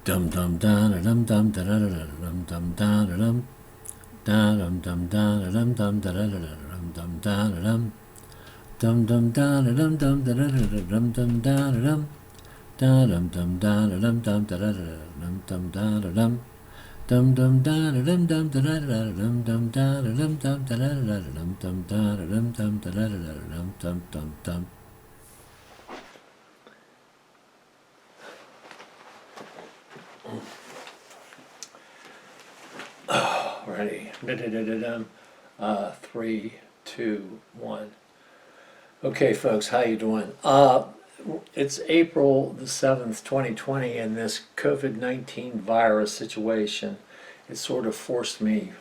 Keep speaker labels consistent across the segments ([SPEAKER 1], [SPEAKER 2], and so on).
[SPEAKER 1] Dum dum da dum dum da da dum dum da dum da dum dum da dum dum da dum dum da dum dum dum da dum dum da dum dum da dum da dum dum da dum dum da dum dum da dum dum dum da dum dum da dum dum da dum dum da dum dum da dum dum da dum dum dum dum. Ready. 3, 2, 1. Okay, folks, how you doing? It's April the 7th, 2020, and this COVID-19 virus situation, it sort of forced me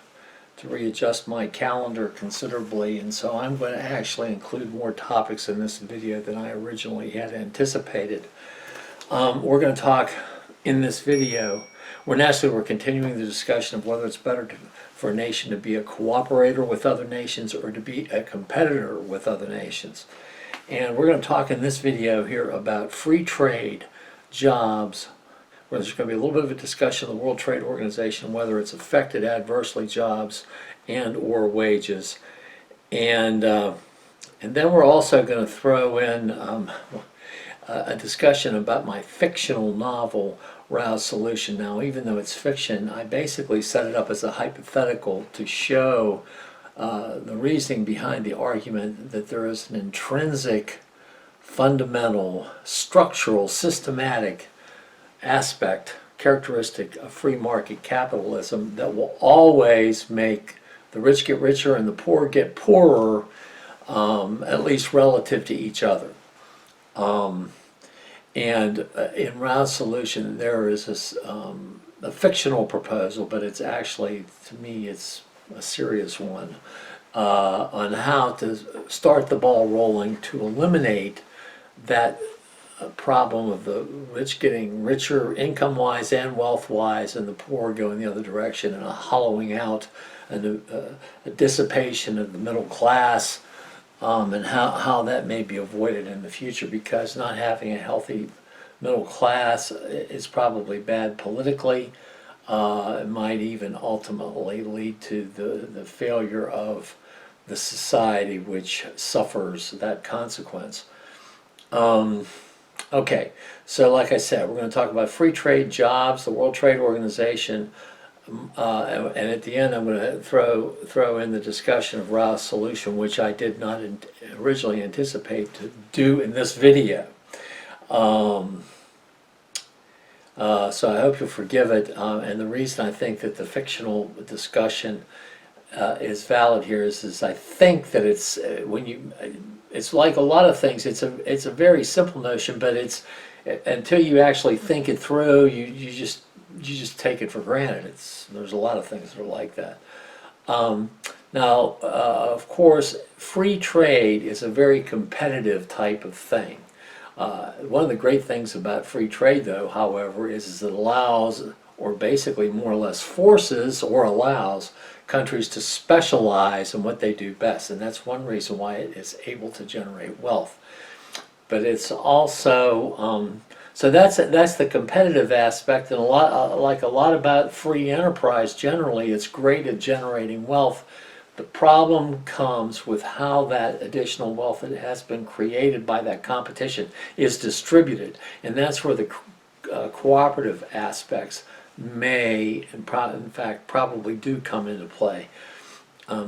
[SPEAKER 1] to readjust my calendar considerably, and so I'm going to actually include more topics in this video than I originally had anticipated. We're going to talk in this video, we're continuing the discussion of whether it's better for a nation to be a cooperator with other nations or to be a competitor with other nations. And we're going to talk in this video here about free trade, jobs, where there's going to be a little bit of a discussion of the World Trade Organization, whether it's affected adversely jobs and or wages. And then we're also going to throw in a discussion about my fictional novel, Rao's Solution. Now, even though it's fiction, I basically set it up as a hypothetical to show the reasoning behind the argument that there is an intrinsic, fundamental, structural, systematic aspect, characteristic of free market capitalism that will always make the rich get richer and the poor get poorer, at least relative to each other. And in Rao's Solution, there is this, a fictional proposal, but it's actually, to me, it's a serious one, on how to start the ball rolling to eliminate that problem of the rich getting richer income-wise and wealth-wise, and the poor going the other direction, and a hollowing out and a dissipation of the middle class. And how that may be avoided in the future, because not having a healthy middle class is probably bad politically. It might even ultimately lead to the failure of the society which suffers that consequence. Okay, so like I said, we're going to talk about free trade, jobs, the World Trade Organization, and at the end I'm going to throw in the discussion of Rao's Solution, which I did not originally anticipate to do in this video. So I hope you'll forgive it, and the reason I think that the fictional discussion is valid here is I think that it's it's like a lot of things. It's a very simple notion, but it's until you actually think it through, you just take it for granted. There's a lot of things that are like that. Now, of course, free trade is a very competitive type of thing. One of the great things about free trade, though, however, is it allows, or basically more or less forces or allows, countries to specialize in what they do best, and that's one reason why it is able to generate wealth. But it's also so that's the competitive aspect, and a lot about free enterprise generally. It's great at generating wealth. The problem comes with how that additional wealth that has been created by that competition is distributed, and that's where the cooperative aspects may, in fact, probably do come into play.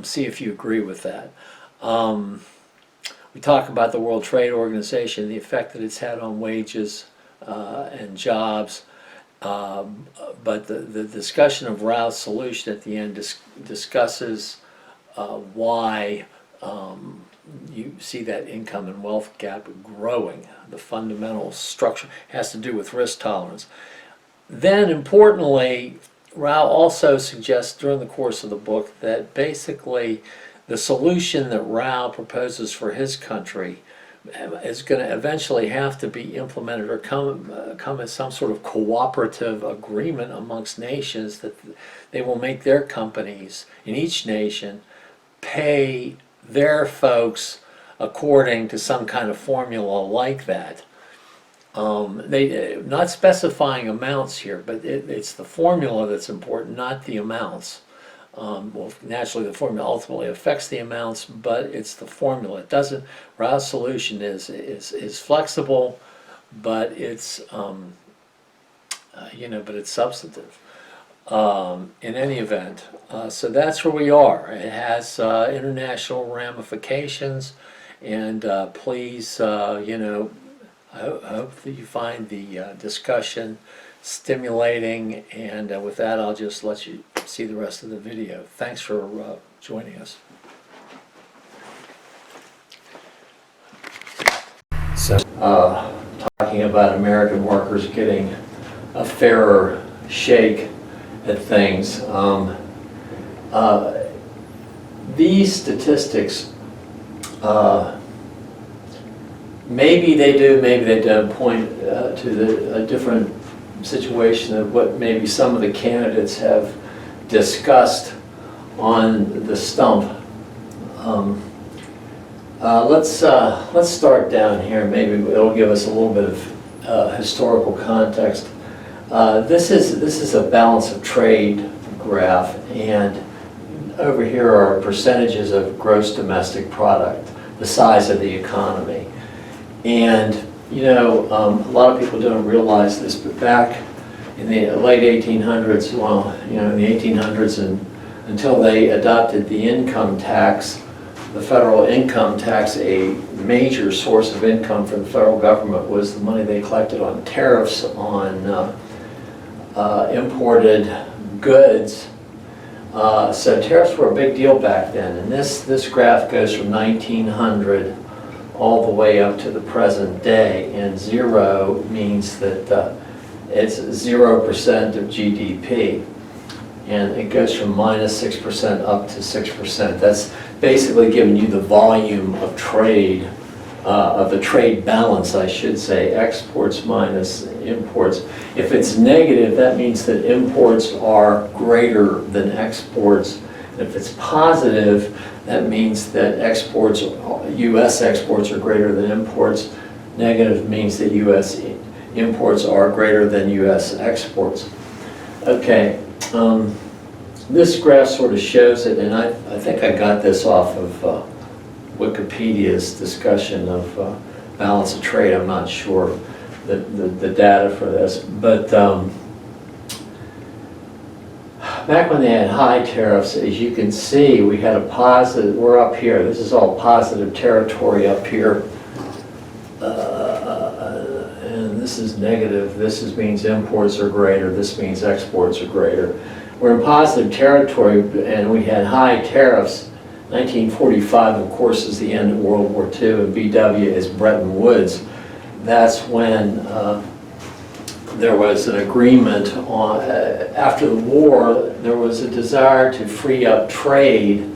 [SPEAKER 1] See if you agree with that. We talk about the World Trade Organization, the effect that it's had on wages and jobs, but the discussion of Rao's Solution at the end discusses why you see that income and wealth gap growing. The fundamental structure has to do with risk tolerance. Then, importantly, Rao also suggests during the course of the book that basically the solution that Rao proposes for his country is going to eventually have to be implemented or come as some sort of cooperative agreement amongst nations, that they will make their companies in each nation pay their folks according to some kind of formula like that. They not specifying amounts here, but it's the formula that's important, not the amounts. Well, naturally, the formula ultimately affects the amounts, but it's the formula. It doesn't. Rao's solution is flexible, but it's but it's substantive. In any event, so that's where we are. It has international ramifications, and please, I hope that you find the discussion stimulating, and with that, I'll just let you see the rest of the video. Thanks for joining us. So, talking about American workers getting a fairer shake at things. These statistics, maybe they do, maybe they don't, point to a different situation of what maybe some of the candidates have discussed on the stump. Let's start down here. Maybe it'll give us a little bit of historical context. This is a balance of trade graph, and over here are percentages of gross domestic product, the size of the economy. And a lot of people don't realize this, but back in the late 1800s, in the 1800s and until they adopted the income tax, the federal income tax, a major source of income for the federal government was the money they collected on tariffs on imported goods. So tariffs were a big deal back then, and this graph goes from 1900 all the way up to the present day, and zero means that it's 0% of GDP, and it goes from -6% up to 6%. That's basically giving you the volume of trade, of the trade balance, I should say, exports minus imports. If it's negative, that means that imports are greater than exports. If it's positive, that means that exports, U.S. exports are greater than imports. Negative means that U.S. imports are greater than U.S. exports. Okay, this graph sort of shows it, and I think I got this off of Wikipedia's discussion of balance of trade. I'm not sure the data for this, but back when they had high tariffs, as you can see, we had a positive, we're up here, this is all positive territory up here, and this is negative, means imports are greater, this means exports are greater. We're in positive territory, and we had high tariffs. 1945, of course, is the end of World War II, and BW is Bretton Woods. That's when there was an agreement on, after the war, there was a desire to free up trade.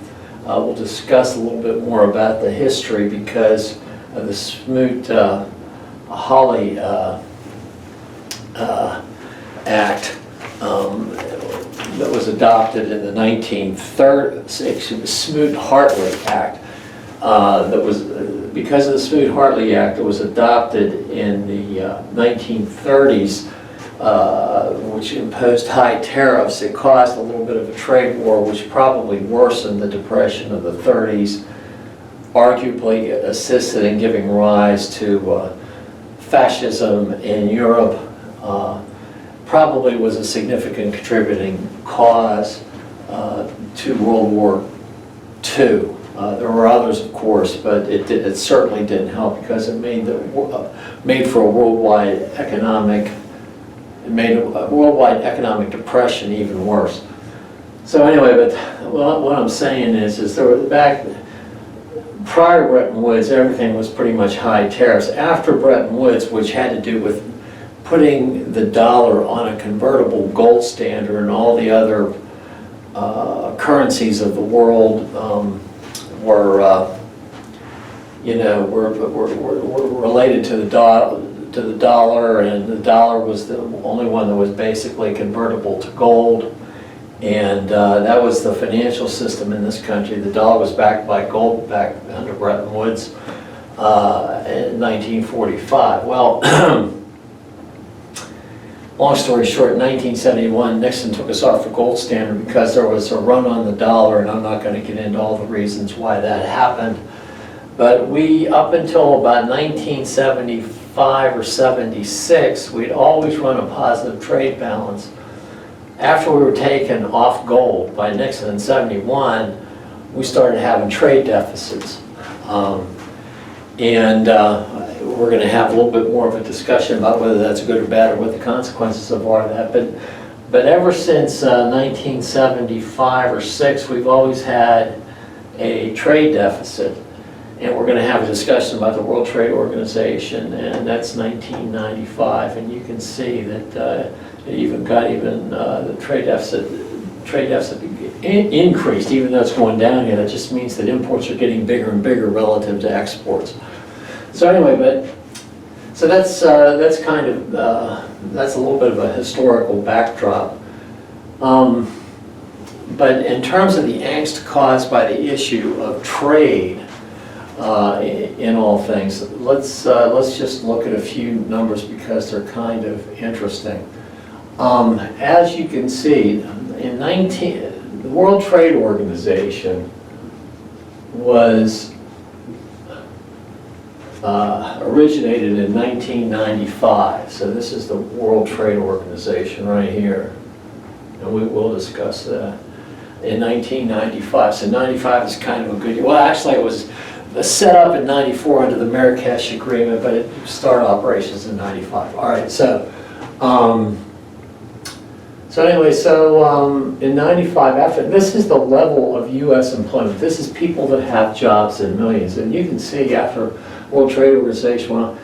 [SPEAKER 1] We'll discuss a little bit more about the history because of the Smoot-Hawley Act that was adopted in the 1930s. It was Smoot-Hartley Act. That was because of the Smoot-Hartley Act. It was adopted in the 1930s, which imposed high tariffs. It caused a little bit of a trade war, which probably worsened the Depression of the 30s. Arguably assisted in giving rise to fascism in Europe. Probably was a significant contributing cause to World War II. There were others, of course, but it certainly didn't help because it made for a worldwide economic depression even worse. So anyway, but what I'm saying is there were back prior to Bretton Woods, everything was pretty much high tariffs. After Bretton Woods, which had to do with putting the dollar on a convertible gold standard, and all the other currencies of the world were related to the dollar, and the dollar was the only one that was basically convertible to gold, and that was the financial system in this country. The dollar was backed by gold back under Bretton Woods in 1945. Well. long story short, in 1971, Nixon took us off the gold standard because there was a run on the dollar, and I'm not going to get into all the reasons why that happened. But we, up until about 1975 or 76, we'd always run a positive trade balance. After we were taken off gold by Nixon in 71, we started having trade deficits. We're going to have a little bit more of a discussion about whether that's good or bad or what the consequences of all of that. But ever since 1975 or 6, we've always had a trade deficit. And we're going to have a discussion about the World Trade Organization, and that's 1995. And you can see that the trade deficit increased, even though it's going down here. That just means that imports are getting bigger and bigger relative to exports. So anyway, so that's kind of that's a little bit of a historical backdrop. But in terms of the angst caused by the issue of trade in all things, let's just look at a few numbers because they're kind of interesting. As you can see, the World Trade Organization was originated in 1995. So this is the World Trade Organization right here. And we will discuss that in 1995. So 95 is kind of a good year. Well, actually it was set up in 94 under the Marrakesh Agreement, but it started operations in 95. All right, so in 95, after this is the level of U.S. employment. This is people that have jobs in millions, and you can see after World Trade Organization, well,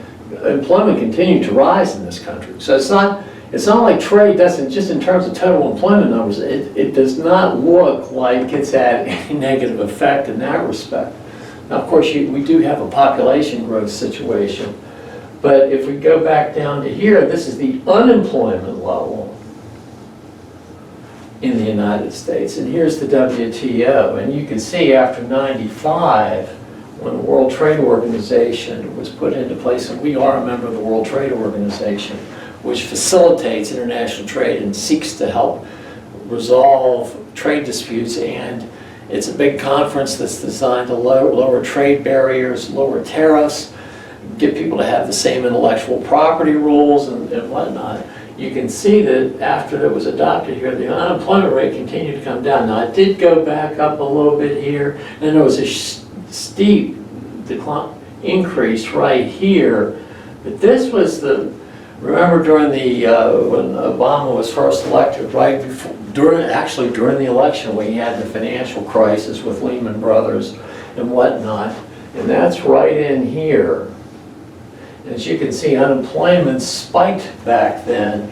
[SPEAKER 1] employment continued to rise in this country. So it's not like trade doesn't, just in terms of total employment numbers, it does not look like it's had any negative effect in that respect. Now, of course, we do have a population growth situation, but if we go back down to here, this is the unemployment level in the United States, and here's the WTO, and you can see after 95, when the World Trade Organization was put into place, and we are a member of the World Trade Organization, which facilitates international trade and seeks to help resolve trade disputes, and it's a big conference that's designed to lower trade barriers, lower tariffs, get people to have the same intellectual property rules and whatnot. You can see that after it was adopted here, the unemployment rate continued to come down. Now, it did go back up a little bit here, and there was a steep decline, increase right here. But this was remember during the, when Obama was first elected, right before, during the election, we had the financial crisis with Lehman Brothers and whatnot, and that's right in here. As you can see, unemployment spiked back then,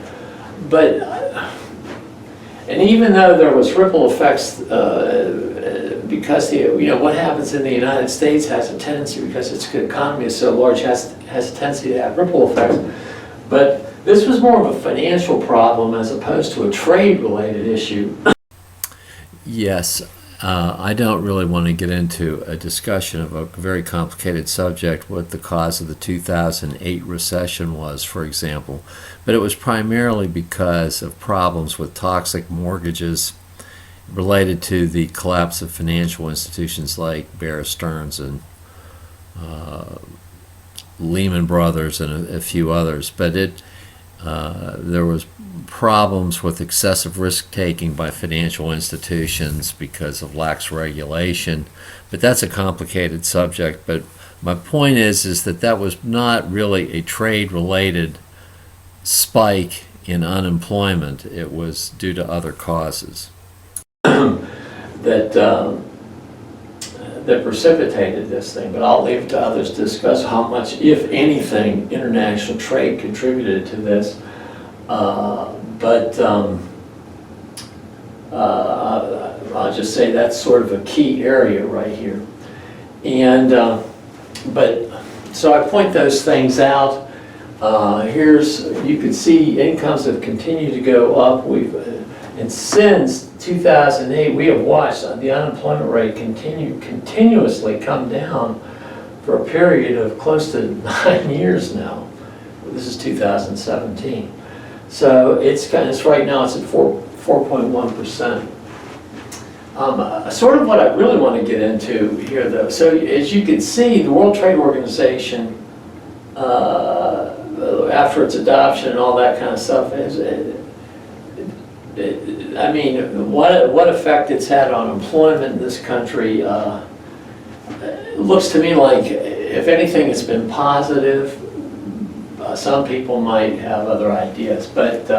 [SPEAKER 1] and even though there was ripple effects, because what happens in the United States has a tendency, because its economy is so large, has a tendency to have ripple effects. But this was more of a financial problem as opposed to a trade-related issue. Yes. I don't really want to get into a discussion of a very complicated subject, what the cause of the 2008 recession was, for example, but it was primarily because of problems with toxic mortgages related to the collapse of financial institutions like Bear Stearns and Lehman Brothers and a few others. But there was problems with excessive risk-taking by financial institutions because of lax regulation. But that's a complicated subject. But my point is that was not really a trade-related spike in unemployment. It was due to other causes that precipitated this thing. But I'll leave it to others to discuss how much, if anything, international trade contributed to this. I'll just say that's sort of a key area right here. And so I point those things out. You can see incomes have continued to go up. And since 2008, we have watched the unemployment rate continuously come down for a period of close to 9 years now. This is 2017. So it's right now it's at 4.1%. Sort of what I really want to get into here, though. So as you can see, the World Trade Organization, after its adoption and all that kind of stuff, I mean, what effect it's had on employment in this country, it looks to me like, if anything, it's been positive. Some people might have other ideas, but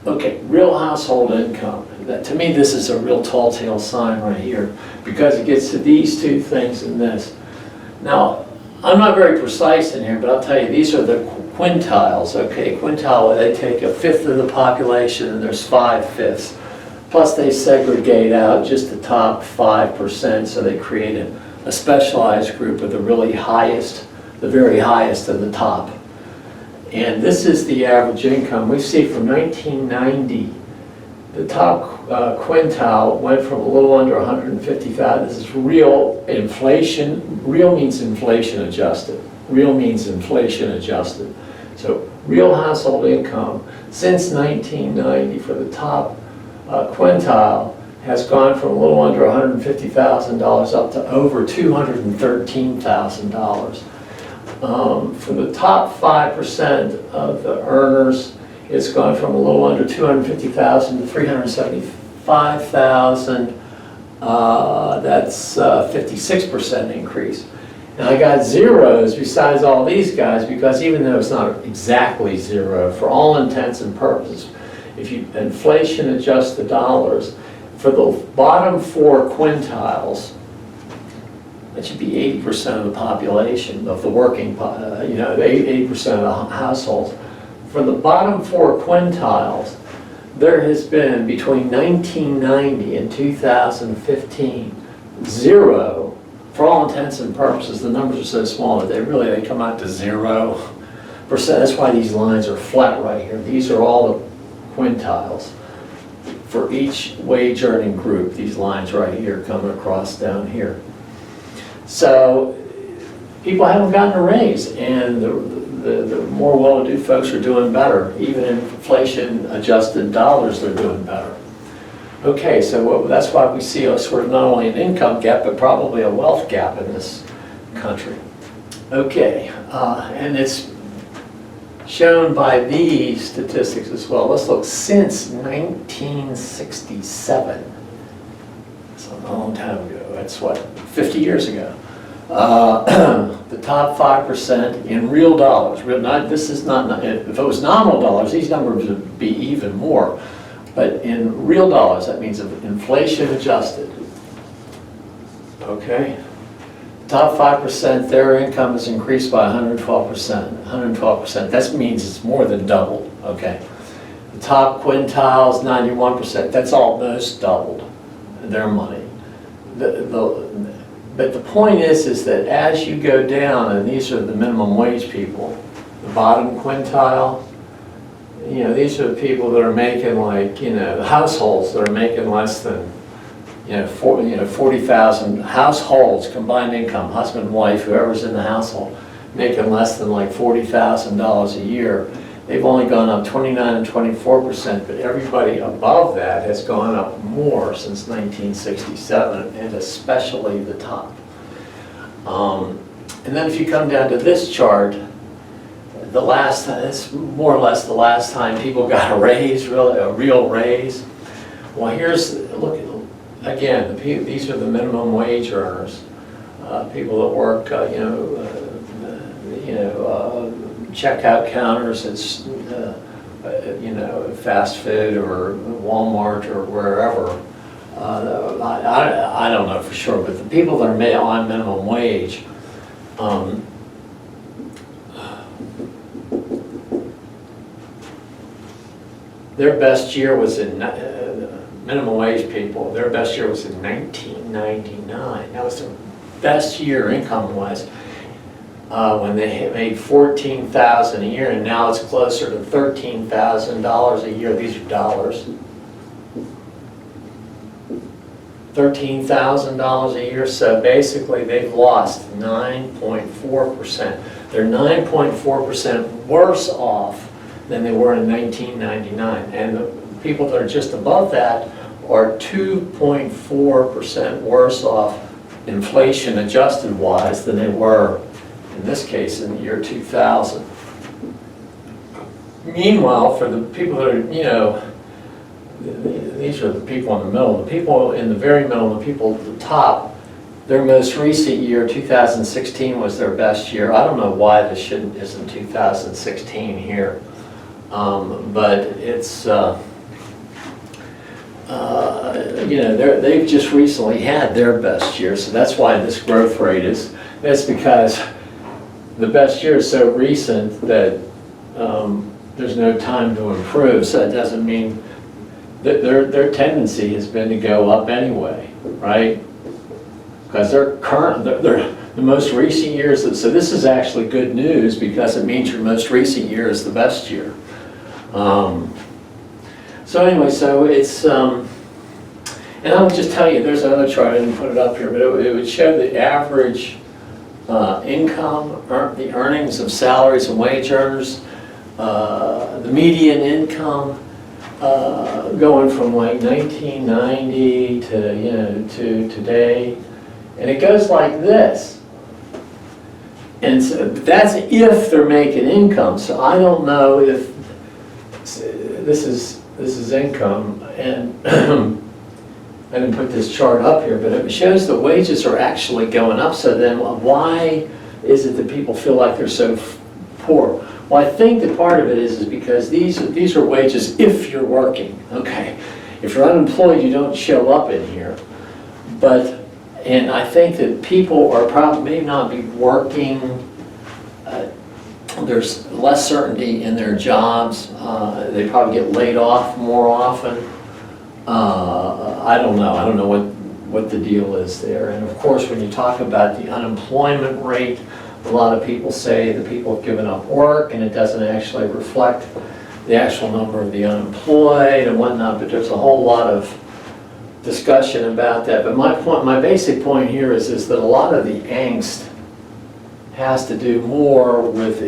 [SPEAKER 1] okay, real household income. To me, this is a real tall tale sign right here, because it gets to these two things and this. Now, I'm not very precise in here, but I'll tell you, these are the quintiles, okay? Quintile, they take a fifth of the population, and there's 5/5. Plus, they segregate out just the top 5%, so they create a specialized group of the really highest, the very highest of the top. And this is the average income. We see from 1990, the top quintile went from a little under 150,000. This is real inflation. Real means inflation adjusted. Real means inflation adjusted. So real household income since 1990 for the top quintile has gone from a little under $150,000 up to over $213,000. For the top 5% of the earners, it's gone from a little under 250,000 to 375,000. That's a 56% increase. And I got zeros besides all these guys, because even though it's not exactly zero, for all intents and purposes, if you inflation adjust the dollars, for the bottom 4 quintiles, that should be 80% of the population, of the working, 80% of the households. For the bottom 4 quintiles, there has been, between 1990 and 2015, zero. For all intents and purposes, the numbers are so small that they come out to 0%. That's why these lines are flat right here. These are all the quintiles. For each wage earning group, these lines right here coming across down here. So people haven't gotten a raise, and the more well-to-do folks are doing better. Even in inflation-adjusted dollars, they're doing better. Okay, so that's why we see a sort of not only an income gap, but probably a wealth gap in this country. Okay, and it's shown by these statistics as well. Let's look since 1967. That's a long time ago. That's what, 50 years ago. The top 5% in real dollars. This is not, if it was nominal dollars, these numbers would be even more. But in real dollars, that means inflation adjusted. Okay? Top 5%, their income has increased by 112%. 112%. That means it's more than doubled. Okay? The top quintiles, 91%. That's almost doubled their money. But the point is that as you go down, and these are the minimum wage people, the bottom quintile, these are the people that are making households that are making less than, 40,000 households, combined income, husband, wife, whoever's in the household, making less than like $40,000 a year. They've only gone up 29 and 24%, but everybody above that has gone up more since 1967, and especially the top. And then if you come down to this chart, it's more or less the last time people got a raise, a real raise. Well, look, again, these are the minimum wage earners, people that work, checkout counters at fast food or Walmart or wherever. I don't know for sure, but the people that are on minimum wage, their best year was in minimum wage people. Their best year was in 1999. That was their best year income-wise. When they made $14,000 a year, and now it's closer to $13,000 a year. These are dollars. $13,000 a year. So basically, they've lost 9.4%. They're 9.4% worse off than they were in 1999. And the people that are just above that are 2.4% worse off inflation adjusted wise than they were in this case in the year 2000. Meanwhile, for the people that are, you know, these are the people in the middle. The people in the very middle, the people at the top, their most recent year, 2016, was their best year. I don't know why this isn't 2016 here, but it's, you know, they've just recently had their best year, so that's why this growth rate is. That's because the best year is so recent that there's no time to improve. So it doesn't mean that their tendency has been to go up anyway, right? Because they're the most recent years. So this is actually good news because it means your most recent year is the best year. So anyway, so it's, and I'll just tell you, there's another chart, I didn't put it up here, but it would show the average income, the earnings of salaries and wage earners, the median income going from like 1990 to, you know, to today, and it goes like this. And so that's if they're making income. So I don't know if this is income, and I didn't put this chart up here, but it shows the wages are actually going up. So then why is it that people feel like they're so poor? Well, I think that part of it is because these are wages if you're working, okay? If you're unemployed, you don't show up in here. And I think that people are probably may not be working. There's less certainty in their jobs. They probably get laid off more often. I don't know. I don't know what the deal is there. And of course, when you talk about the unemployment rate, a lot of people say that people have given up work and it doesn't actually reflect the actual number of the unemployed and whatnot, but there's a whole lot of discussion about that. But my basic point here is that a lot of the angst has to do more with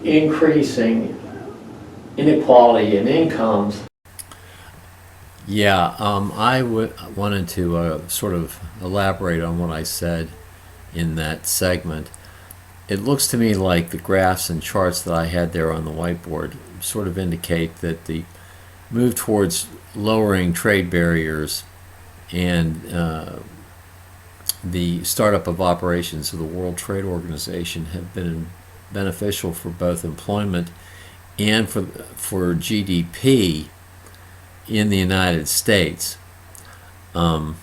[SPEAKER 1] increasing inequality in incomes.
[SPEAKER 2] Yeah, I wanted to sort of elaborate on what I said in that segment. It looks to me like the graphs and charts that I had there on the whiteboard sort of indicate that the move towards lowering trade barriers and the startup of operations of the World Trade Organization have been beneficial for both employment and for GDP in the United States. During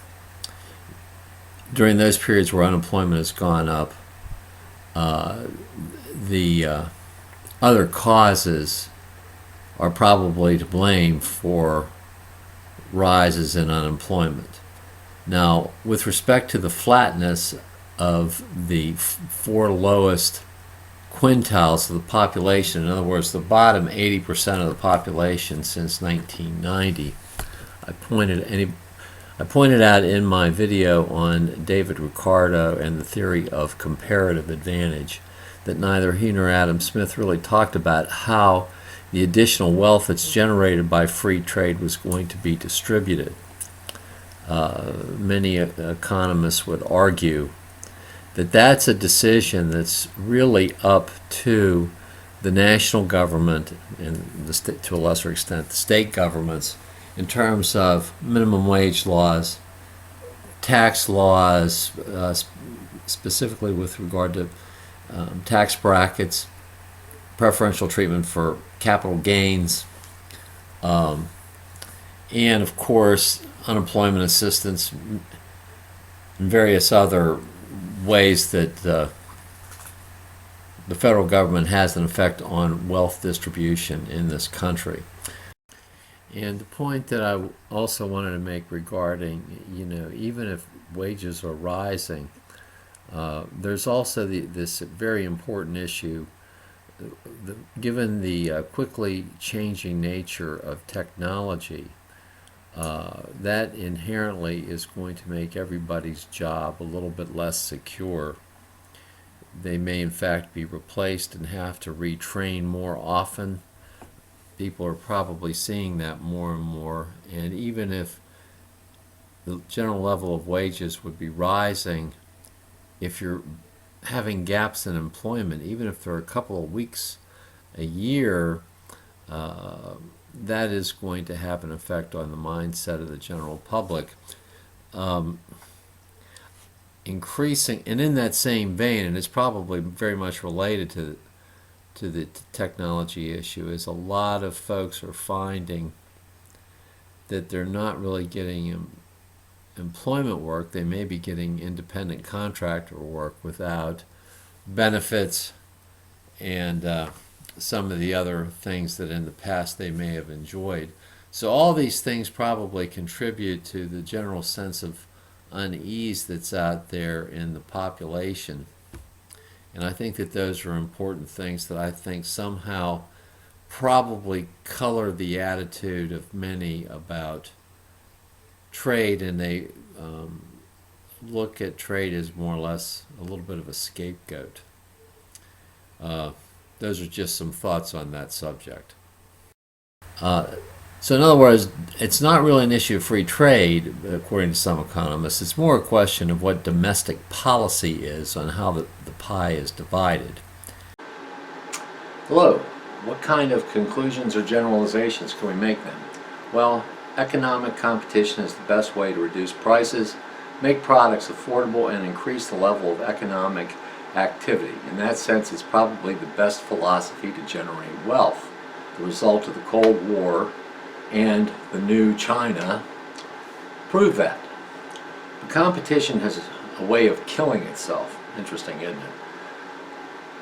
[SPEAKER 2] those periods where unemployment has gone up, the other causes are probably to blame for rises in unemployment. Now, with respect to the flatness of the four lowest quintiles of the population, in other words, the bottom 80% of the population since 1990, I pointed out in my video on David Ricardo and the theory of comparative advantage that neither he nor Adam Smith really talked about how the additional wealth that's generated by free trade was going to be distributed. Many economists would argue that that's a decision that's really up to the national government and to a lesser extent the state governments in terms of minimum wage laws, tax laws, specifically with regard to tax brackets, preferential treatment for capital gains, and of course unemployment assistance and various other ways that the federal government has an effect on wealth distribution in this country. And the point that I also wanted to make regarding, even if wages are rising, there's also this very important issue. Given the quickly changing nature of technology, that inherently is going to make everybody's job a little bit less secure. They may in fact be replaced and have to retrain more often. people are probably seeing that more and more. And even if the general level of wages would be rising, if you're having gaps in employment, even if they're a couple of weeks a year, that is going to have an effect on the mindset of the general public. Increasing, and in that same vein, and it's probably very much related to the technology issue, is a lot of folks are finding that they're not really getting employment work. They may be getting independent contractor work without benefits and some of the other things that in the past they may have enjoyed. So all these things probably contribute to the general sense of unease that's out there in the population. And I think that those are important things that I think somehow probably color the attitude of many about trade, and they look at trade as more or less a little bit of a scapegoat. Those are just some thoughts on that subject. So in other words, it's not really an issue of free trade, according to some economists. It's more a question of what domestic policy is on how the pie is divided.
[SPEAKER 1] Hello. What kind of conclusions or generalizations can we make then? Well, economic competition is the best way to reduce prices, make products affordable, and increase the level of economic activity. In that sense, it's probably the best philosophy to generate wealth. The result of the Cold War and the new China prove that. The competition has a way of killing itself. Interesting, isn't it?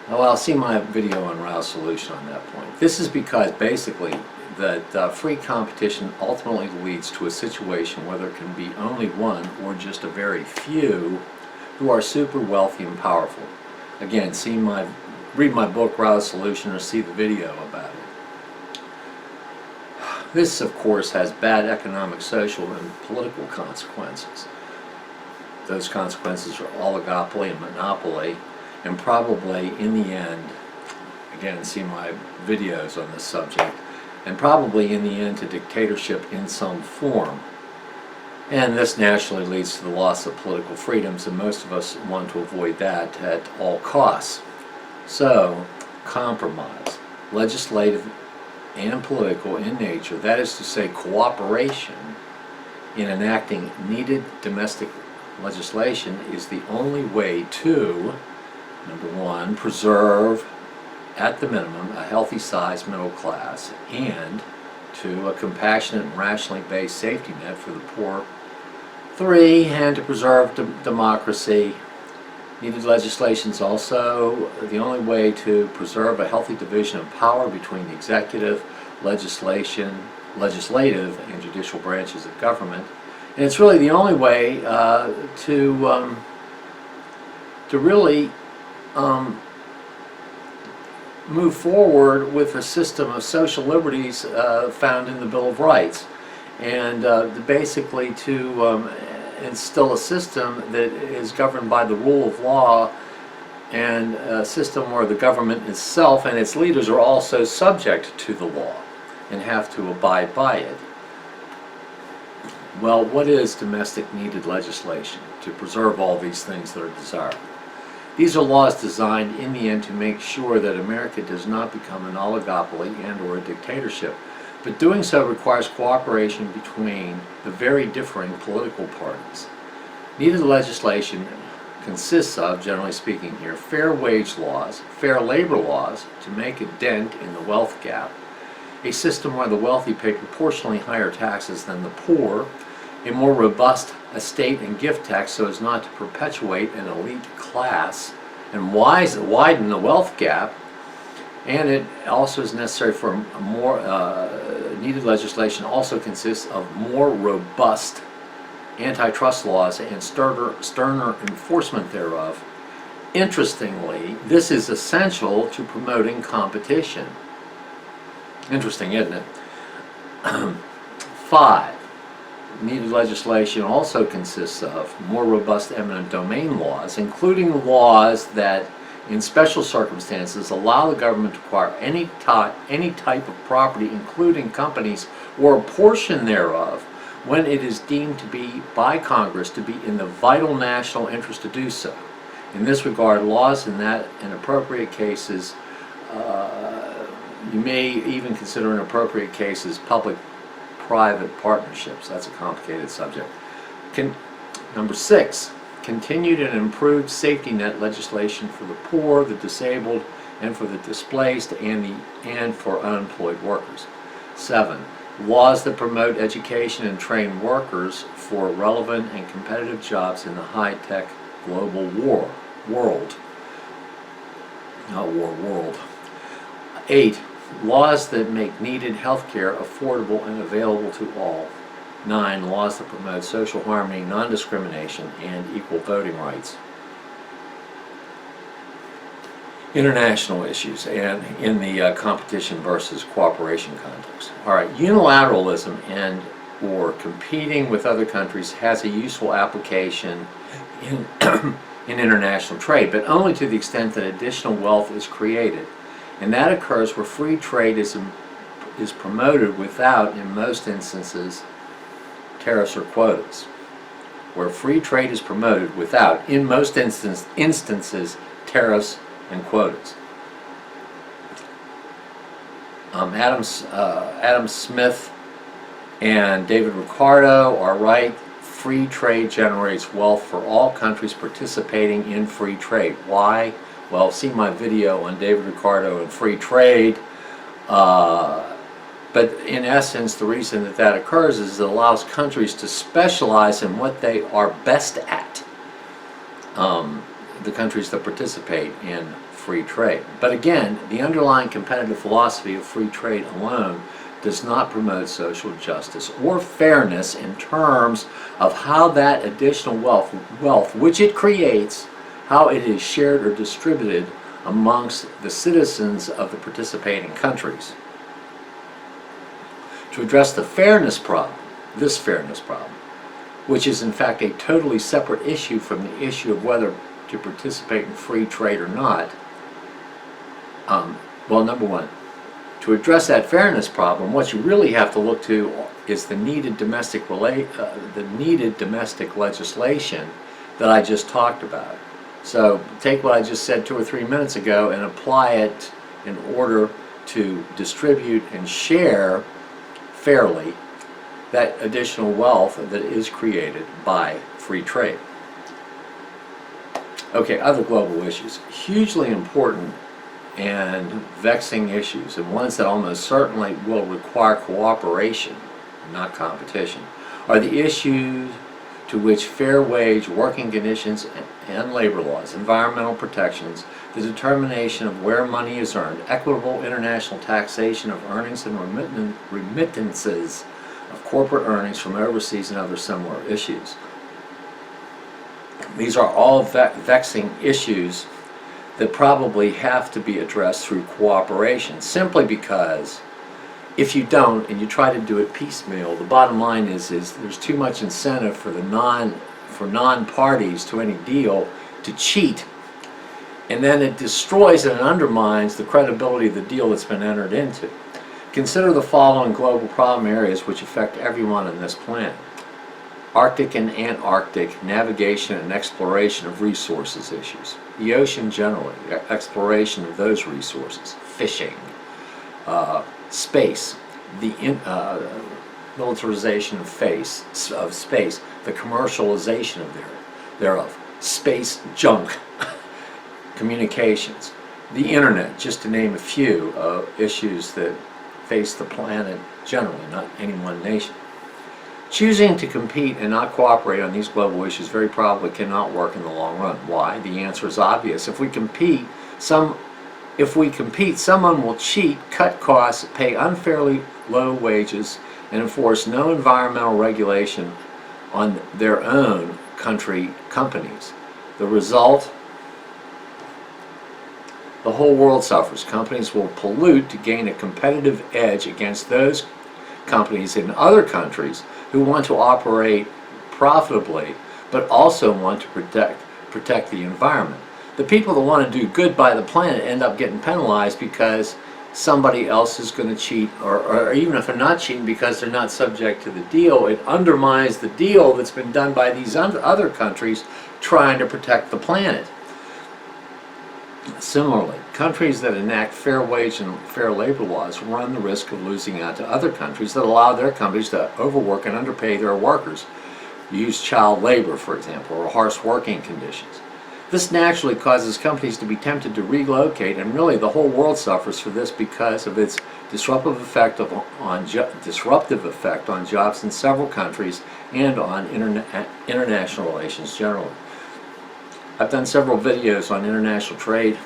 [SPEAKER 1] Well, I'll see my video on Rao's solution on that point. This is because basically that free competition ultimately leads to a situation where there can be only one or just a very few who are super wealthy and powerful. Again, read my book Rao's Solution or see the video about it. This, of course, has bad economic, social, and political consequences. Those consequences are oligopoly and monopoly, and probably in the end, again, see my videos on this subject, and probably in the end to dictatorship in some form. And this naturally leads to the loss of political freedoms, and most of us want to avoid that at all costs. So, compromise, legislative and political in nature, that is to say cooperation in enacting needed domestic legislation, is the only way to, number one, preserve at the minimum a healthy sized middle class, and two, a compassionate and rationally based safety net for the poor. Three, and to preserve democracy. Needed legislation is also the only way to preserve a healthy division of power between the executive, legislative, and judicial branches of government. And it's really the only way to really move forward with a system of social liberties found in the Bill of Rights, and basically to instill a system that is governed by the rule of law, and a system where the government itself and its leaders are also subject to the law and have to abide by it. Well, what is domestic needed legislation to preserve all these things that are desirable? These are laws designed in the end to make sure that America does not become an oligopoly and or a dictatorship, but doing so requires cooperation between the very differing political parties. Needed legislation consists of, generally speaking here, fair wage laws, fair labor laws to make a dent in the wealth gap, a system where the wealthy pay proportionally higher taxes than the poor, a more robust estate and gift tax so as not to perpetuate an elite class and widen the wealth gap. And it also is necessary for more needed legislation also consists of more robust antitrust laws and sterner enforcement thereof. Interestingly, this is essential to promoting competition. Interesting, isn't it? 5. Needed legislation also consists of more robust eminent domain laws, including laws that in special circumstances, allow the government to acquire any type of property, including companies or a portion thereof, when it is deemed to be by Congress to be in the vital national interest to do so. In this regard, laws in appropriate cases, you may even consider in appropriate cases public-private partnerships. That's a complicated subject. Number 6, continued and improved safety net legislation for the poor, the disabled, and for the displaced, and for unemployed workers. 7, laws that promote education and train workers for relevant and competitive jobs in the high-tech global world. 8, laws that make needed health care affordable and available to all. 9, laws that promote social harmony, non-discrimination, and equal voting rights. International issues and in the competition versus cooperation context. All right, unilateralism and or competing with other countries has a useful application in, in international trade, but only to the extent that additional wealth is created. And that occurs where free trade is promoted without, in most instances, tariffs or quotas. Where free trade is promoted without, in most instances, tariffs and quotas. Adam Smith and David Ricardo are right. Free trade generates wealth for all countries participating in free trade. Why? Well, see my video on David Ricardo and free trade. But in essence, the reason that occurs is it allows countries to specialize in what they are best at. The countries that participate in free trade. But again, the underlying competitive philosophy of free trade alone does not promote social justice or fairness in terms of how that additional wealth which it creates, how it is shared or distributed amongst the citizens of the participating countries. To address the fairness problem, this fairness problem, which is in fact a totally separate issue from the issue of whether to participate in free trade or not. Well, number one, to address that fairness problem, what you really have to look to is the needed domestic legislation that I just talked about. So take what I just said 2 or 3 minutes ago and apply it in order to distribute and share fairly that additional wealth that is created by free trade. Okay, other global issues. Hugely important and vexing issues, and ones that almost certainly will require cooperation, not competition, are the issues to which fair wage, working conditions, and labor laws, environmental protections, the determination of where money is earned, equitable international taxation of earnings and remittances of corporate earnings from overseas, and other similar issues. These are all vexing issues that probably have to be addressed through cooperation, simply because if you don't and you try to do it piecemeal, the bottom line is there's too much incentive for non-parties to any deal to cheat, and then it destroys and undermines the credibility of the deal that's been entered into. Consider the following global problem areas which affect everyone on this planet. Arctic and Antarctic navigation and exploration of resources issues. The ocean generally, exploration of those resources. Fishing. Space. The militarization of space. The commercialization thereof. Space junk. Communications. The internet, just to name a few issues that face the planet generally, not any one nation. Choosing to compete and not cooperate on these global issues very probably cannot work in the long run. Why? The answer is obvious. If we compete, someone will cheat, cut costs, pay unfairly low wages, and enforce no environmental regulation on their own country companies. The result? The whole world suffers. Companies will pollute to gain a competitive edge against those companies in other countries who want to operate profitably but also want to protect the environment. the people that want to do good by the planet end up getting penalized because somebody else is going to cheat, or even if they're not cheating because they're not subject to the deal, it undermines the deal that's been done by these other countries trying to protect the planet. Similarly, countries that enact fair wage and fair labor laws run the risk of losing out to other countries that allow their companies to overwork and underpay their workers, use child labor, for example, or harsh working conditions. This naturally causes companies to be tempted to relocate, and really the whole world suffers for this because of its disruptive effect on jobs in several countries and on international relations generally. I've done several videos on international trade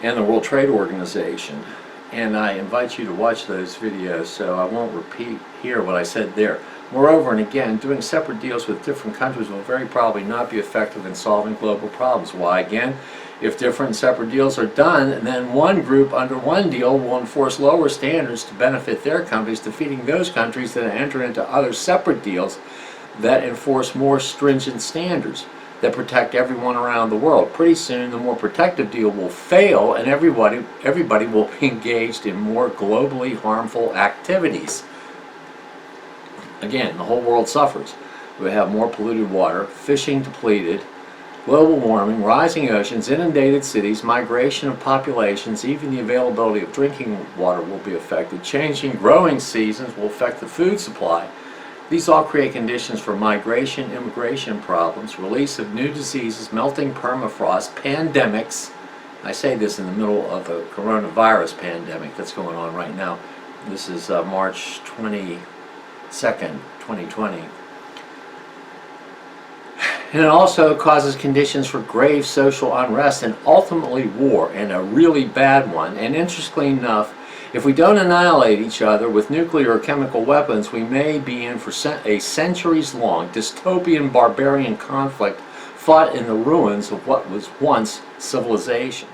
[SPEAKER 1] and the World Trade Organization, and I invite you to watch those videos, so I won't repeat here what I said there. Moreover, and again, doing separate deals with different countries will very probably not be effective in solving global problems. Why? Again, if different separate deals are done, then one group under one deal will enforce lower standards to benefit their companies, defeating those countries that enter into other separate deals that enforce more stringent standards that protect everyone around the world. Pretty soon, the more protective deal will fail, and everybody will be engaged in more globally harmful activities. Again, the whole world suffers. We have more polluted water, fishing depleted, global warming, rising oceans, inundated cities, migration of populations, even the availability of drinking water will be affected. Changing growing seasons will affect the food supply. These all create conditions for migration, immigration problems, release of new diseases, melting permafrost, pandemics. I say this in the middle of a coronavirus pandemic that's going on right now. This is March 22nd, 2020. And it also causes conditions for grave social unrest and ultimately war, and a really bad one. And interestingly enough, if we don't annihilate each other with nuclear or chemical weapons, we may be in for a centuries-long dystopian barbarian conflict fought in the ruins of what was once civilization.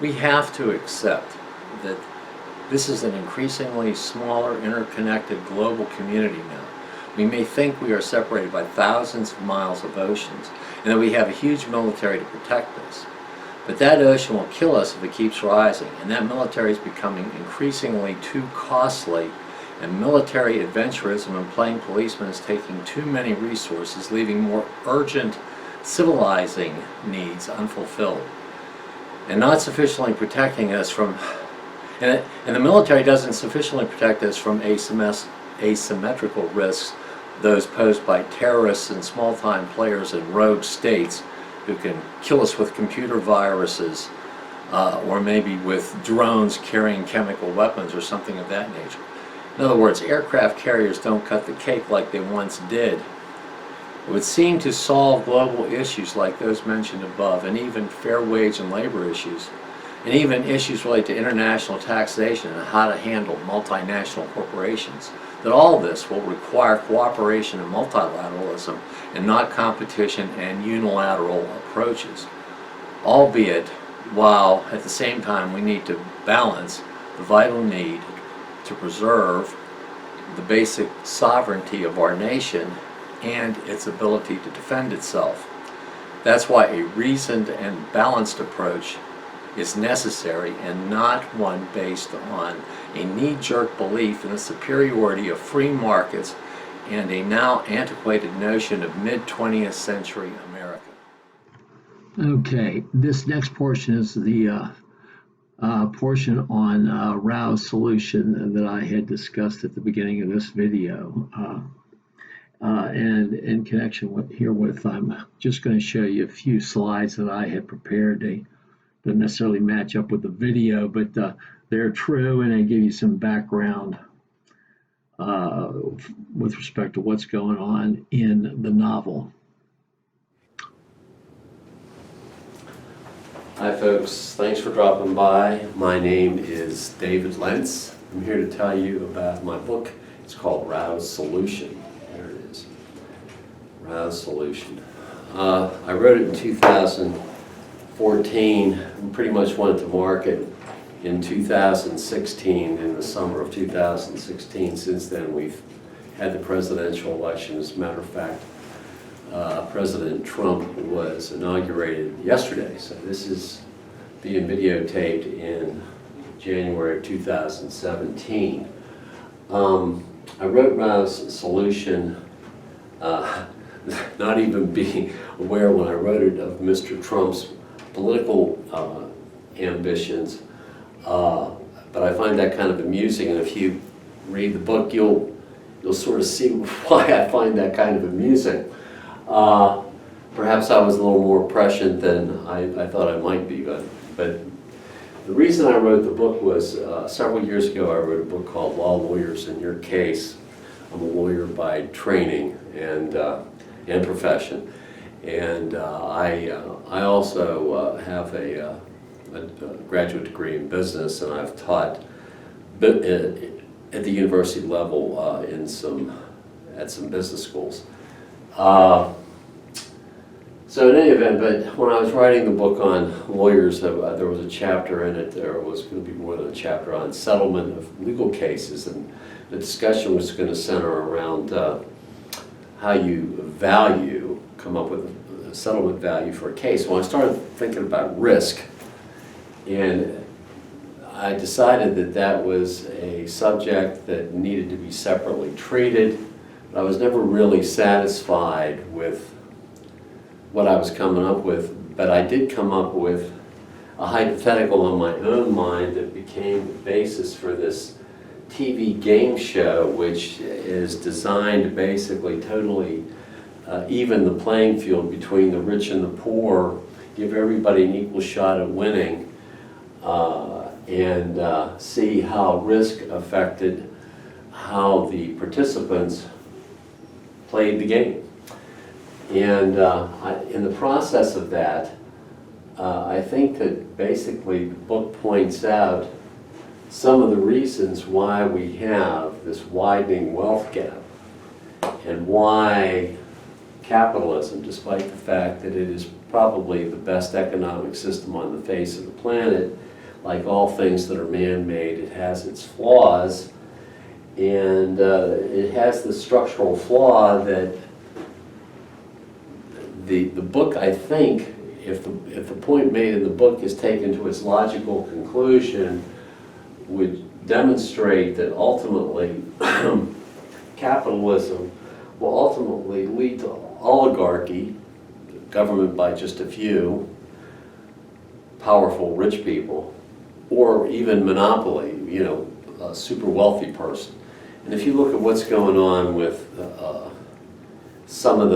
[SPEAKER 1] We have to accept that this is an increasingly smaller, interconnected global community now. We may think we are separated by thousands of miles of oceans, and that we have a huge military to protect us. But that ocean will kill us if it keeps rising, and that military is becoming increasingly too costly, and military adventurism and playing policemen is taking too many resources, leaving more urgent civilizing needs unfulfilled, and not sufficiently protecting us from, and the military doesn't sufficiently protect us from asymmetrical risks, those posed by terrorists and small-time players in rogue states who can kill us with computer viruses, or maybe with drones carrying chemical weapons or something of that nature. In other words, aircraft carriers don't cut the cake like they once did. It would seem to solve global issues like those mentioned above, and even fair wage and labor issues, and even issues related to international taxation and how to handle multinational corporations, that all this will require cooperation and multilateralism and not competition and unilateral approaches. Albeit, while at the same time we need to balance the vital need to preserve the basic sovereignty of our nation and its ability to defend itself. That's why a reasoned and balanced approach is necessary, and not one based on a knee-jerk belief in the superiority of free markets and a now antiquated notion of mid-20th century America. Okay, this next portion is the portion on Rao's solution that I had discussed at the beginning of this video. And in connection with herewith, I'm just going to show you a few slides that I had prepared. They don't necessarily match up with the video, but they're true, and they give you some background with respect to what's going on in the novel.
[SPEAKER 2] Hi folks, thanks for dropping by. My name is David Lentz. I'm here to tell you about my book. It's called Rao's Solution. There it is. Rao's Solution. I wrote it in 2014 and pretty much went to market in 2016, in the summer of 2016. Since then we've had the presidential election. As a matter of fact, President Trump was inaugurated yesterday, so this is being videotaped in January of 2017. I wrote Rao's solution, not even being aware when I wrote it of Mr. Trump's political ambitions, but I find that kind of amusing, and if you read the book, you'll sort of see why I find that kind of amusing. Perhaps I was a little more prescient than I thought I might be, but the reason I wrote the book was several years ago I wrote a book called Law Lawyers in Your Case. I'm a lawyer by training and profession, and I also have a graduate degree in business, and I've taught at the university level at some business schools. So in any event, but when I was writing the book on lawyers, there was a chapter in it, there was going to be more than a chapter on settlement of legal cases, and the discussion was going to center around how you come up with a settlement value for a case. Well, I started thinking about risk, and I decided that that was a subject that needed to be separately treated, but I was never really satisfied with what I was coming up with, but I did come up with a hypothetical in my own mind that became the basis for this TV game show, which is designed to basically totally even the playing field between the rich and the poor, give everybody an equal shot at winning, and see how risk affected how the participants played the game. And in the process of that, I think that basically the book points out some of the reasons why we have this widening wealth gap, and why capitalism, despite the fact that it is probably the best economic system on the face of the planet, like all things that are man-made, it has its flaws, and it has the structural flaw that the book, I think, if the point made in the book is taken to its logical conclusion, would demonstrate that ultimately capitalism will ultimately lead to oligarchy, government by just a few powerful rich people, or even monopoly, a super wealthy person. And if you look at what's going on with some of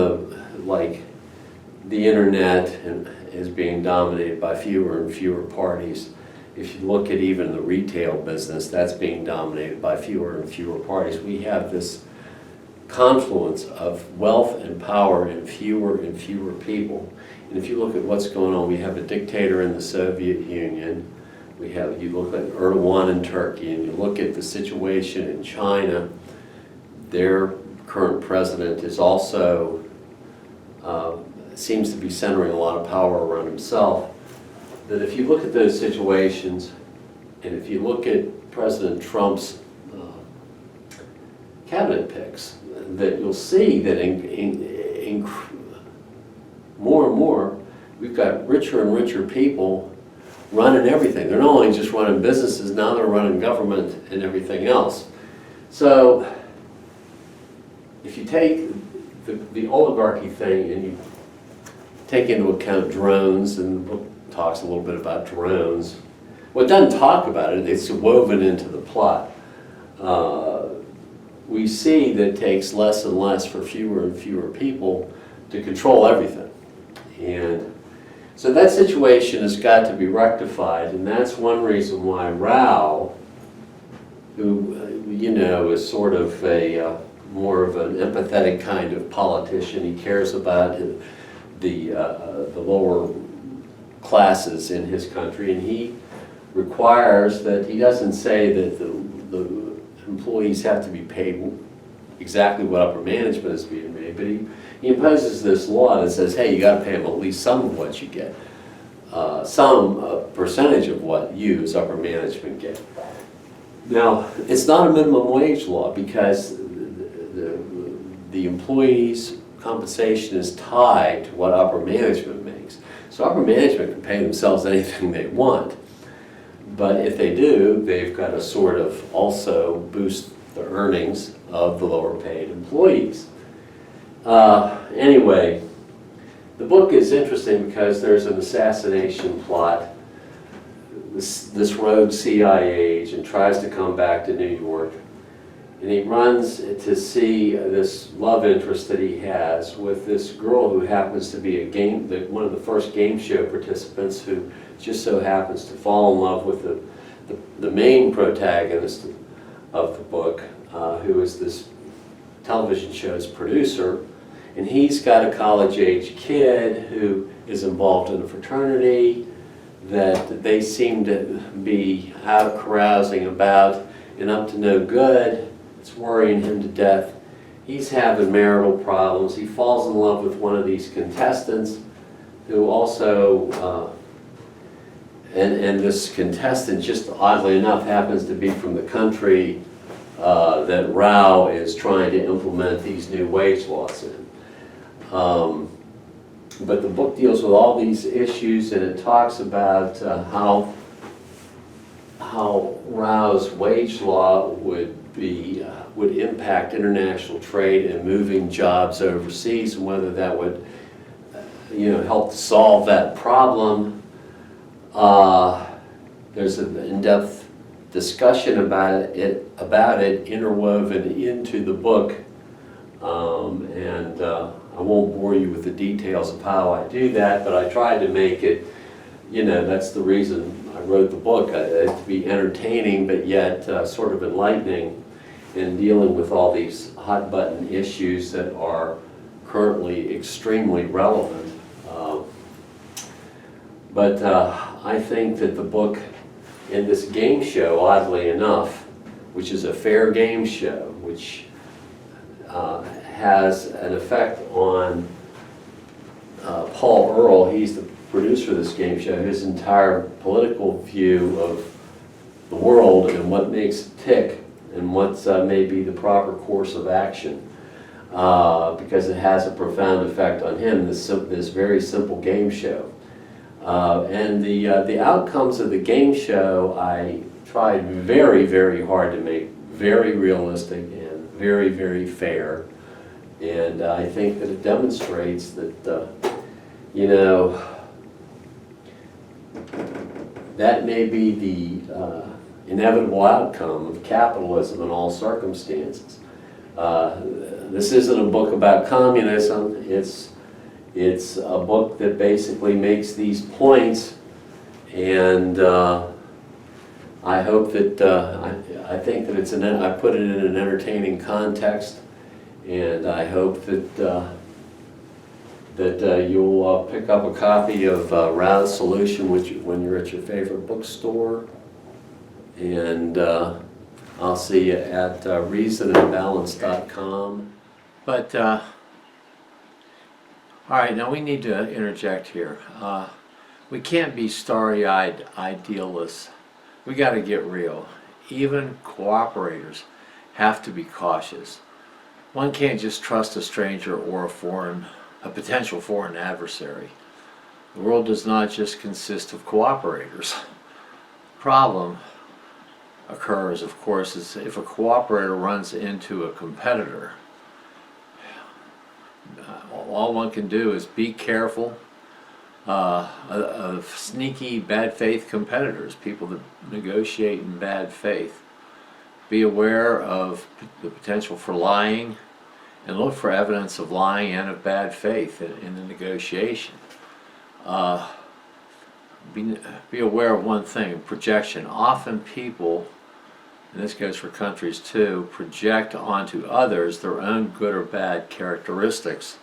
[SPEAKER 2] the internet is being dominated by fewer and fewer parties. If you look at even the retail business, that's being dominated by fewer and fewer parties. We have this confluence of wealth and power in fewer and fewer people. And if you look at what's going on, we have a dictator in the Soviet Union. You look at Erdogan in Turkey, and you look at the situation in China. Their current president is also seems to be centering a lot of power around himself. That if you look at those situations, and if you look at President Trump's cabinet picks, that you'll see that in more and more, we've got richer and richer people running everything. They're not only just running businesses, now they're running government and everything else. So if you take the oligarchy thing and you take into account drones, and the book talks a little bit about drones. Well, it doesn't talk about it, it's woven into the plot. We see that it takes less and less for fewer and fewer people to control everything. And so that situation has got to be rectified, and that's one reason why Rao, who is sort of a more of an empathetic kind of politician, he cares about the lower classes in his country, and he requires that, he doesn't say that the employees have to be paid exactly what upper management is being made, but he imposes this law that says, hey, you got to pay them at least some of what you get, some percentage of what you as upper management get. Now, it's not a minimum wage law, because the employees
[SPEAKER 3] compensation is tied to what upper management makes. So upper management can pay themselves anything they want, but if they do, they've got to sort of also boost the earnings of the lower paid employees. Anyway, the book is interesting because there's an assassination plot. This rogue CIA agent tries to come back to New York, and he runs to see this love interest that he has with this girl who happens to be one of the first game show participants, who just so happens to fall in love with the main protagonist of the book, who is this television show's producer. And he's got a college-age kid who is involved in a fraternity that they seem to be out carousing about and up to no good. It's worrying him to death. He's having marital problems. He falls in love with one of these contestants who also, and this contestant, just oddly enough, happens to be from the country that Rao is trying to implement these new wage laws in. But the book deals with all these issues, and it talks about how Rao's wage law would impact international trade and moving jobs overseas, and whether that would help solve that problem. There's an in-depth discussion about it interwoven into the book, and I won't bore you with the details of how I do that, but I tried to make it, that's the reason I wrote the book, to be entertaining but yet sort of enlightening in dealing with all these hot button issues that are currently extremely relevant. But I think that the book, in this game show, oddly enough, which is a fair game show, which has an effect on Paul Earle. He's the producer of this game show. His entire political view of the world and what makes it tick and what's maybe the proper course of action, because it has a profound effect on him, this very simple game show. And the outcomes of the game show I tried very, very hard to make very realistic and very, very fair. And I think that it demonstrates that, that may be the inevitable outcome of capitalism in all circumstances. This isn't a book about communism. It's a book that basically makes these points, and I hope that I think that I put it in an entertaining context. And I hope that you'll pick up a copy of Rao's Solution when you're at your favorite bookstore. And I'll see you at reasonandbalance.com.
[SPEAKER 1] But, all right, now we need to interject here. We can't be starry-eyed idealists. We got to get real. Even cooperators have to be cautious. One can't just trust a stranger or a potential foreign adversary. The world does not just consist of cooperators. Problem occurs, of course, is if a cooperator runs into a competitor. All one can do is be careful of sneaky, bad faith competitors, people that negotiate in bad faith. Be aware of the potential for lying, and look for evidence of lying and of bad faith in the negotiation. Be aware of one thing, projection. Often people, and this goes for countries too, project onto others their own good or bad characteristics.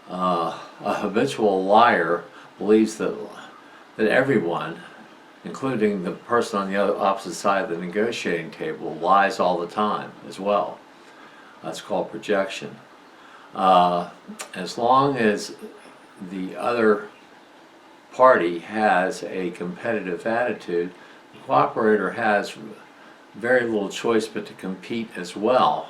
[SPEAKER 1] A habitual liar believes that everyone, including the person on the opposite side of the negotiating table, lies all the time as well. That's called projection. As long as the other party has a competitive attitude, the cooperator has very little choice but to compete as well.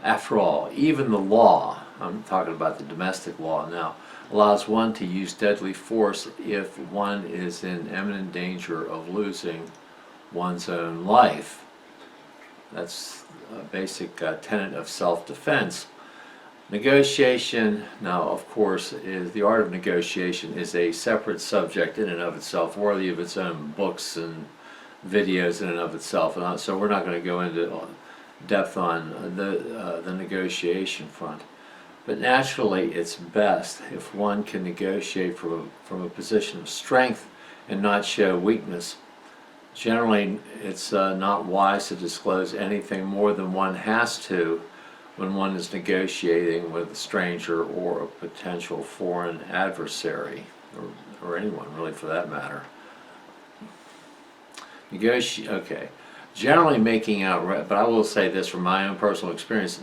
[SPEAKER 1] After all, even the law, I'm talking about the domestic law now, allows one to use deadly force if one is in imminent danger of losing one's own life. That's a basic tenet of self-defense. Negotiation, now of course, is the art of negotiation is a separate subject in and of itself, worthy of its own books and videos in and of itself. And so we're not going to go into depth on the negotiation front. But naturally, it's best if one can negotiate from a position of strength and not show weakness. Generally, it's not wise to disclose anything more than one has to when one is negotiating with a stranger or a potential foreign adversary, or anyone really for that matter. Okay. Generally making out, but I will say this from my own personal experience,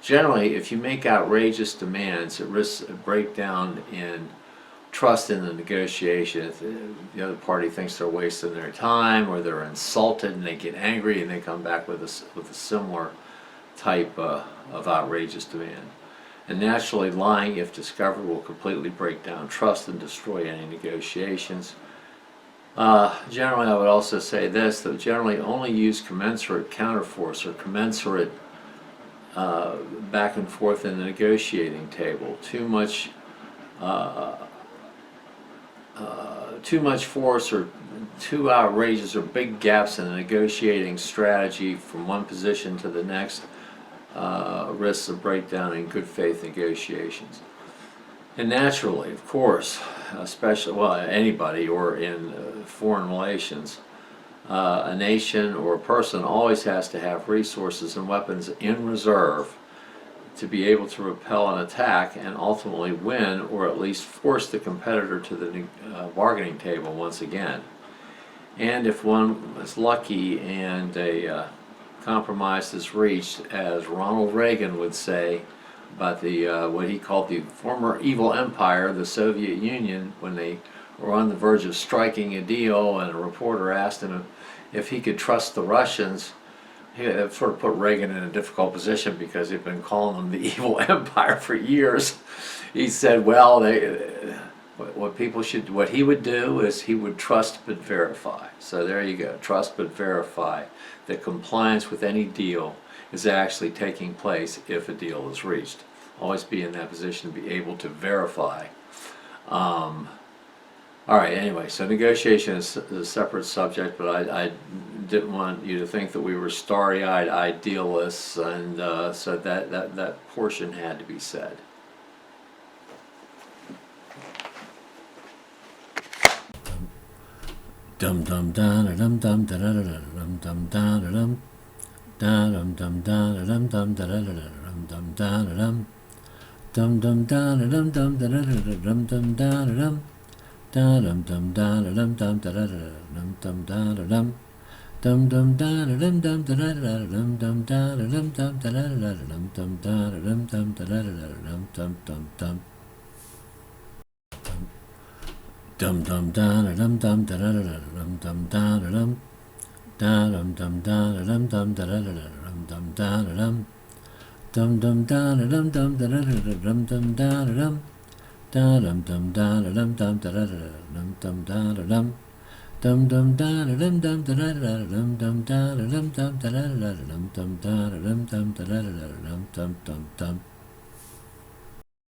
[SPEAKER 1] generally if you make outrageous demands, it risks a breakdown in trust in the negotiation. If the other party thinks they're wasting their time, or they're insulted and they get angry and they come back with a similar type of outrageous demand. And naturally, lying, if discovered, will completely break down trust and destroy any negotiations. Generally, I would also say this, that generally only use commensurate counterforce or commensurate back and forth in the negotiating table. Too much force or too outrageous or big gaps in the negotiating strategy from one position to the next risks a breakdown in good faith negotiations. And naturally, of course, especially, well, anybody or in foreign relations, a nation or a person always has to have resources and weapons in reserve to be able to repel an attack and ultimately win, or at least force the competitor to the bargaining table once again. And if one is lucky and a compromise is reached, as Ronald Reagan would say about the what he called the former evil empire, the Soviet Union, when they were on the verge of striking a deal, and a reporter asked him if he could trust the Russians. He sort of put Reagan in a difficult position because he'd been calling them the evil empire for years. He said, well, what he would do is he would trust but verify. So there you go, trust but verify that compliance with any deal is actually taking place if a deal is reached. Always be in that position to be able to verify. All right, anyway, so negotiation is a separate subject, but I didn't want you to think that we were starry-eyed idealists, and so that portion had to be said.
[SPEAKER 2] Dum dum da dum dum da da dum dum da dum da dum dum da dum dum da dum dum da dum dum dum da dum dum da dum dum da dum da dum dum da dum dum da dum dum da dum dum dum da dum dum da dum dum da dum dum da dum dum da dum dum da dum dum dum dum dum da dum dum da dum dum da dum dum dum da dum dum da dum dum da dum dum dum da dum dum da dum dum da dum da dum dum da dum dum da dum dum da dum dum dum da dum dum da dum dum da dum dum da dum dum da dum dum da dum dum